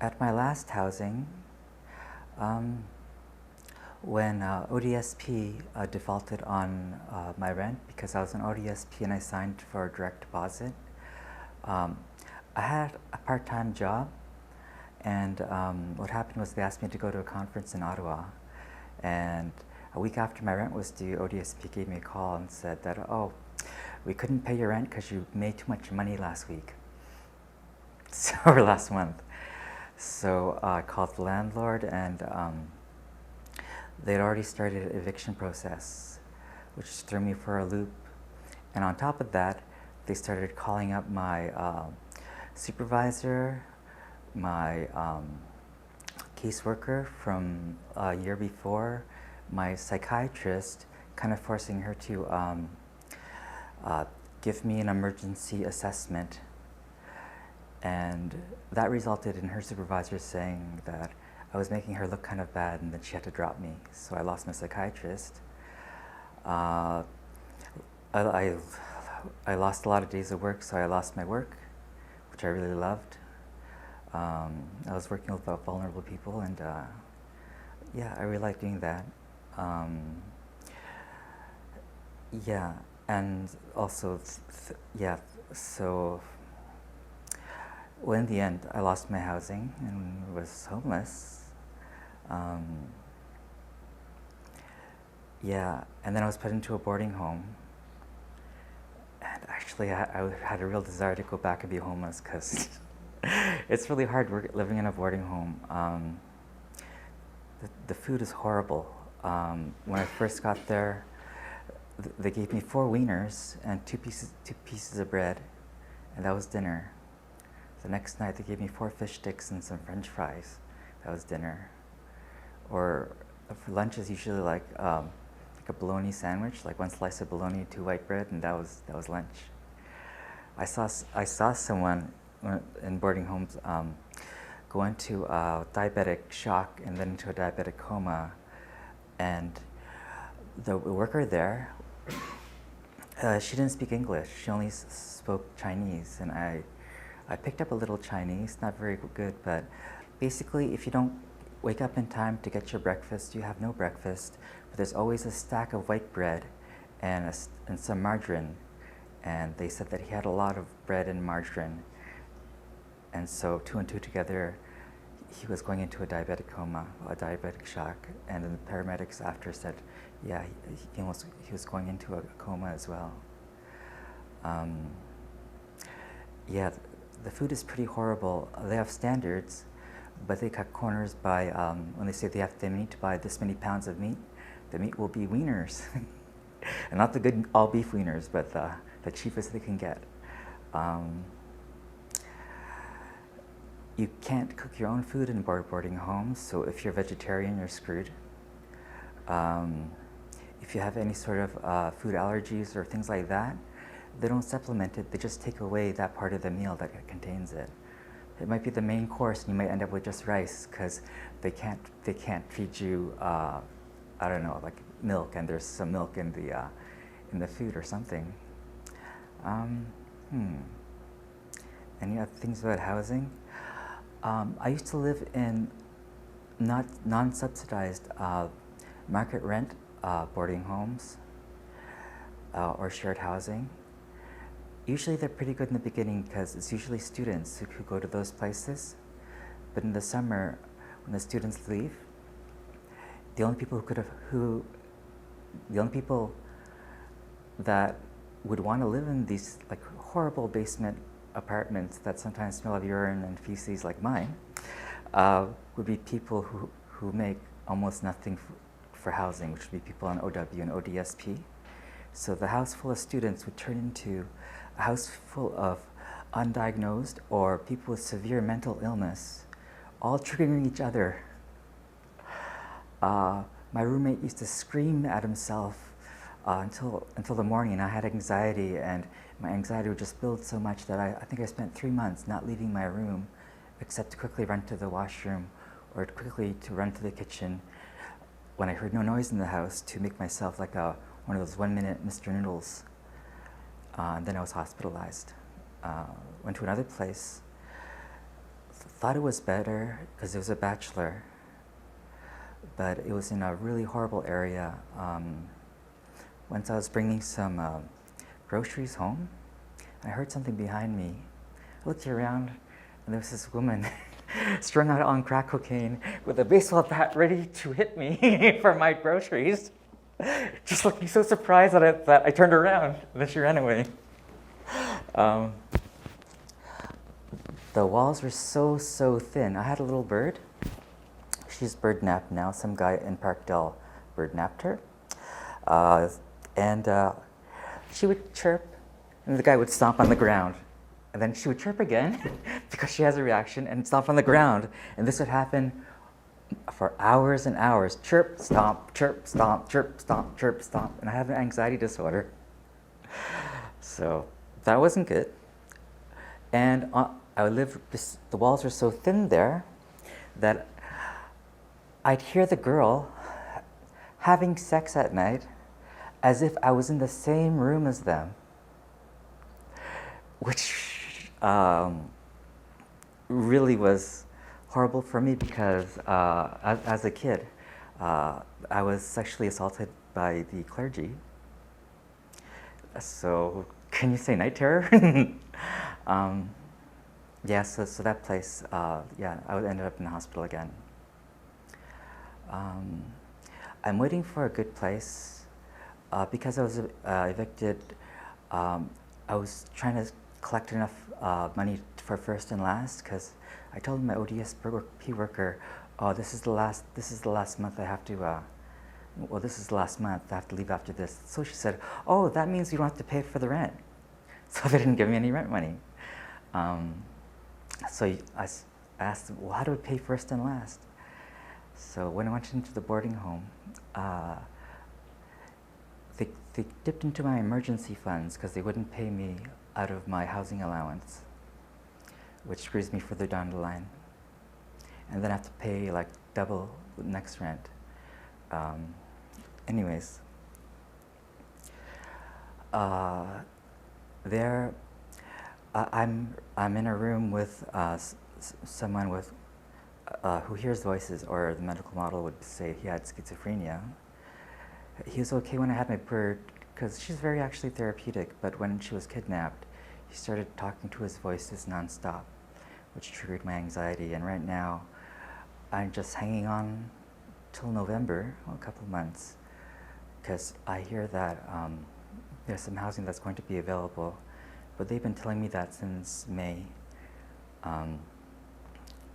At my last housing, um, when ODSP defaulted on my rent because I was an ODSP and I signed for a direct deposit, um, I had a part-time job, and what happened was they asked me to go to a conference in Ottawa, and a week after my rent was due, ODSP gave me a call and said that, oh, we couldn't pay your rent because you made too much money last week, or last month. So I called the landlord, and they'd already started an eviction process, which threw me for a loop. And on top of that, they started calling up my supervisor, my caseworker from a year before, my psychiatrist, kind of forcing her to give me an emergency assessment. And that resulted in her supervisor saying that I was making her look kind of bad and that she had to drop me. So I lost my psychiatrist. I lost a lot of days of work, so I lost my work, which I really loved. I was working with vulnerable people, and yeah, I really liked doing that. Yeah, and also, yeah, so well, in the end, I lost my housing and was homeless. Yeah, and then I was put into a boarding home. And actually, I had a real desire to go back and be homeless because it's really hard living in a boarding home. The food is horrible. When I first got there, they gave me 4 wieners and two pieces of bread, and that was dinner. The next night, they gave me 4 fish sticks and some French fries. That was dinner. Or for lunch is usually like a bologna sandwich, like 1 slice of bologna, 2 white bread, and that was lunch. I saw someone in boarding homes go into a diabetic shock and then into a diabetic coma, and the worker there, she didn't speak English. She only spoke Chinese, and I picked up a little Chinese, not very good, but basically if you don't wake up in time to get your breakfast, you have no breakfast, but there's always a stack of white bread and some margarine. And they said that he had a lot of bread and margarine, and so 2 and 2 together, he was going into a diabetic coma, a diabetic shock, and then the paramedics after said, yeah, he was going into a coma as well. Yeah, the food is pretty horrible. They have standards, but they cut corners by, when they say they need to buy this many pounds of meat, the meat will be wieners. And not the good all beef wieners, but the cheapest they can get. You can't cook your own food in boarding homes, so if you're vegetarian, you're screwed. If you have any sort of food allergies or things like that, they don't supplement it, they just take away that part of the meal that contains it. It might be the main course, and you might end up with just rice because they can't feed you, I don't know, like milk, and there's some milk in the food or something. Any other things about housing? I used to live in non-subsidized market rent boarding homes or shared housing. Usually they're pretty good in the beginning because it's usually students who go to those places. But in the summer, when the students leave, the only people that would want to live in these like horrible basement apartments that sometimes smell of urine and feces like mine would be people who make almost nothing for housing, which would be people on OW and ODSP. So the house full of students would turn into a house full of undiagnosed or people with severe mental illness, all triggering each other. My roommate used to scream at himself until the morning, and I had anxiety, and my anxiety would just build so much that I think I spent 3 months not leaving my room except to quickly run to the washroom or quickly to run to the kitchen when I heard no noise in the house to make myself like one of those 1-minute Mr. Noodles. And then I was hospitalized. Went to another place thought it was better because it was a bachelor, but it was in a really horrible area. Once I was bringing some groceries home, I heard something behind me. I looked around, and there was this woman strung out on crack cocaine with a baseball bat ready to hit me for my groceries. Just looking so surprised that I turned around, and then she ran away. The walls were so thin. I had a little bird. She's bird napped now. Some guy in Parkdale bird napped her. And she would chirp, and the guy would stomp on the ground. And then she would chirp again because she has a reaction and stomp on the ground. And this would happen for hours and hours. Chirp, stomp, chirp, stomp, chirp, stomp, chirp, stomp. And I have an anxiety disorder. So that wasn't good. And the walls were so thin there that I'd hear the girl having sex at night as if I was in the same room as them, which really was horrible for me because as a kid, I was sexually assaulted by the clergy. So can you say night terror? Yeah, so that place, yeah, I ended up in the hospital again. I'm waiting for a good place. Because I was evicted, I was trying to collect enough money for first and last because I told my ODSP worker, oh, this is the last month I have to, this is the last month I have to leave after this. So she said, oh, that means you don't have to pay for the rent. So they didn't give me any rent money. So I asked them, well, how do I pay first and last? So when I went into the boarding home, they dipped into my emergency funds because they wouldn't pay me out of my housing allowance, which screws me further down the line. And then I have to pay like double the next rent. Anyways, there, I'm in a room with someone with who hears voices, or the medical model would say he had schizophrenia. He was okay when I had my bird because she's very actually therapeutic, but when she was kidnapped, he started talking to his voices nonstop, which triggered my anxiety. And right now, I'm just hanging on till November, well, a couple of months, because I hear that there's some housing that's going to be available, but they've been telling me that since May.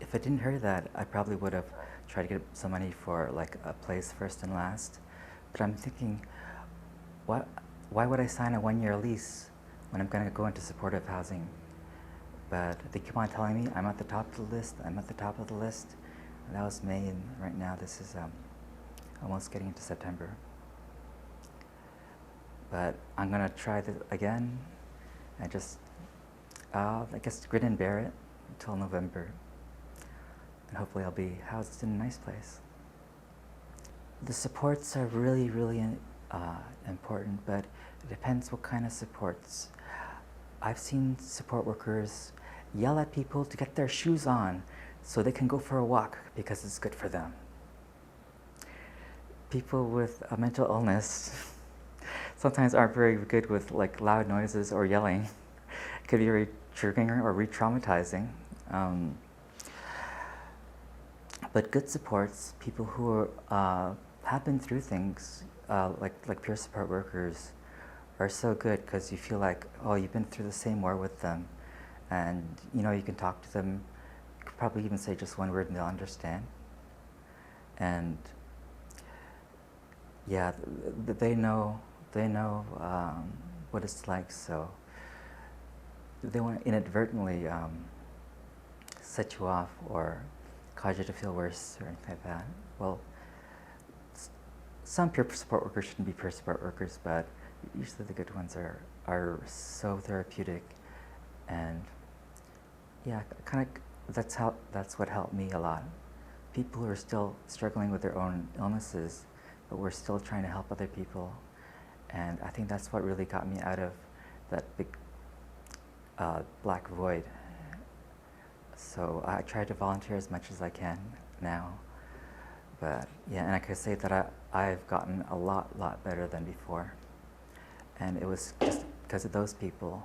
If I didn't hear that, I probably would have tried to get some money for like a place first and last. But I'm thinking, why would I sign a 1-year lease when I'm going to go into supportive housing? But they keep on telling me I'm at the top of the list, I'm at the top of the list. And that was May, and right now this is almost getting into September. But I'm going to try this again and just, I guess, grin and bear it until November. And hopefully I'll be housed in a nice place. The supports are really, really important, but it depends what kind of supports. I've seen support workers yell at people to get their shoes on so they can go for a walk because it's good for them. People with a mental illness sometimes aren't very good with like loud noises or yelling. It could be very triggering or re-traumatizing. But good supports, people who have been through things, like peer support workers, are so good because you feel like, oh, you've been through the same war with them, and you know you can talk to them. You could probably even say just one word and they'll understand. And yeah, they know what it's like, so they won't inadvertently set you off or cause you to feel worse or anything like that. Well, some peer support workers shouldn't be peer support workers, but usually the good ones are so therapeutic, and yeah, kind of that's what helped me a lot. People who are still struggling with their own illnesses, but we're still trying to help other people, and I think that's what really got me out of that big black void. So I try to volunteer as much as I can now. But yeah, and I could say that I've gotten a lot better than before. And it was just because of those people.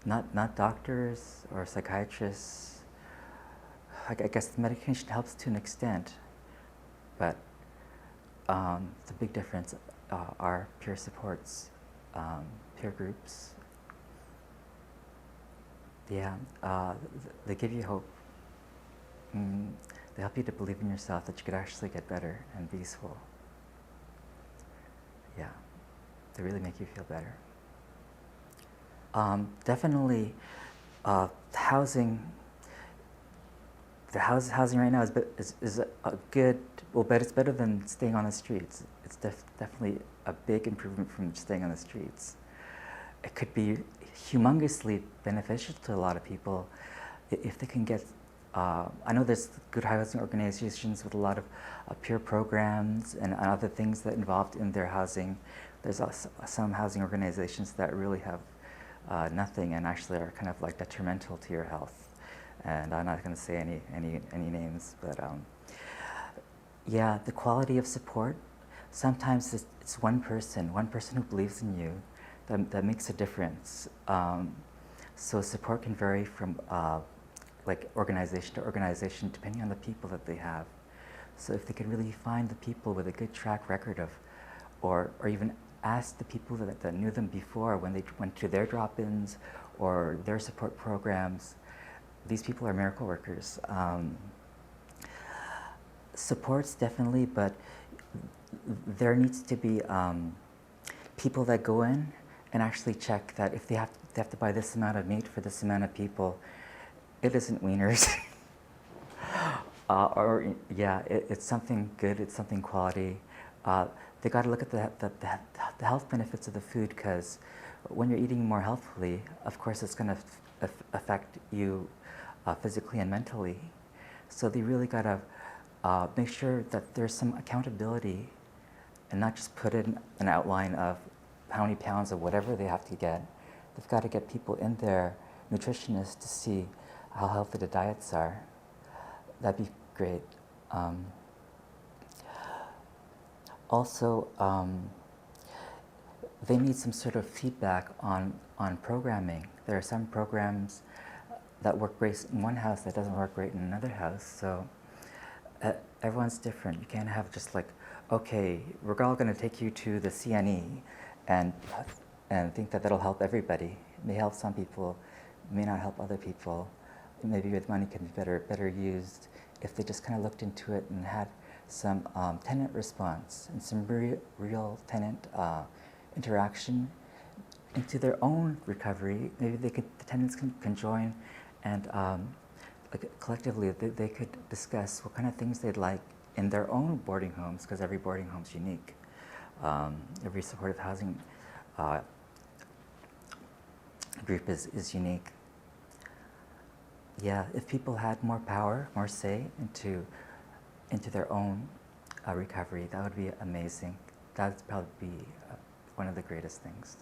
Not doctors or psychiatrists. I guess the medication helps to an extent, but the big difference are peer supports, peer groups. Yeah, they give you hope. They help you to believe in yourself that you could actually get better and be peaceful. Yeah, they really make you feel better. Definitely, housing. Housing right now is a good. Well, but it's better than staying on the streets. It's definitely a big improvement from staying on the streets. It could be humongously beneficial to a lot of people if they can get. I know there's good housing organizations with a lot of peer programs and other things that involved in their housing. There's also some housing organizations that really have nothing and actually are kind of like detrimental to your health. And I'm not going to say any names, but yeah, the quality of support. Sometimes it's one person who believes in you, that makes a difference. So support can vary from like organization to organization, depending on the people that they have. So if they could really find the people with a good track record of, or even ask the people that knew them before when they went to their drop-ins or their support programs, these people are miracle workers. Supports definitely, but there needs to be people that go in and actually check that if they have to buy this amount of meat for this amount of people, it isn't wieners. It's something good, it's something quality. They got to look at the health benefits of the food, because when you're eating more healthfully, of course it's going to affect you physically and mentally. So they really got to make sure that there's some accountability and not just put in an outline of how many pounds of whatever they have to get. They've got to get people in there, nutritionists, to see how healthy the diets are. That'd be great. Also, they need some sort of feedback on programming. There are some programs that work great in one house that doesn't work great in another house. So everyone's different. You can't have just like, okay, we're all going to take you to the CNE and think that that'll help everybody. It may help some people, it may not help other people. Maybe the money can be better used if they just kind of looked into it and had some tenant response and some real tenant interaction into their own recovery. Maybe the tenants can join and like collectively they could discuss what kind of things they'd like in their own boarding homes, because every boarding home is unique. Every supportive housing group is unique. Yeah, if people had more power, more say into their own recovery, that would be amazing. That would probably be one of the greatest things.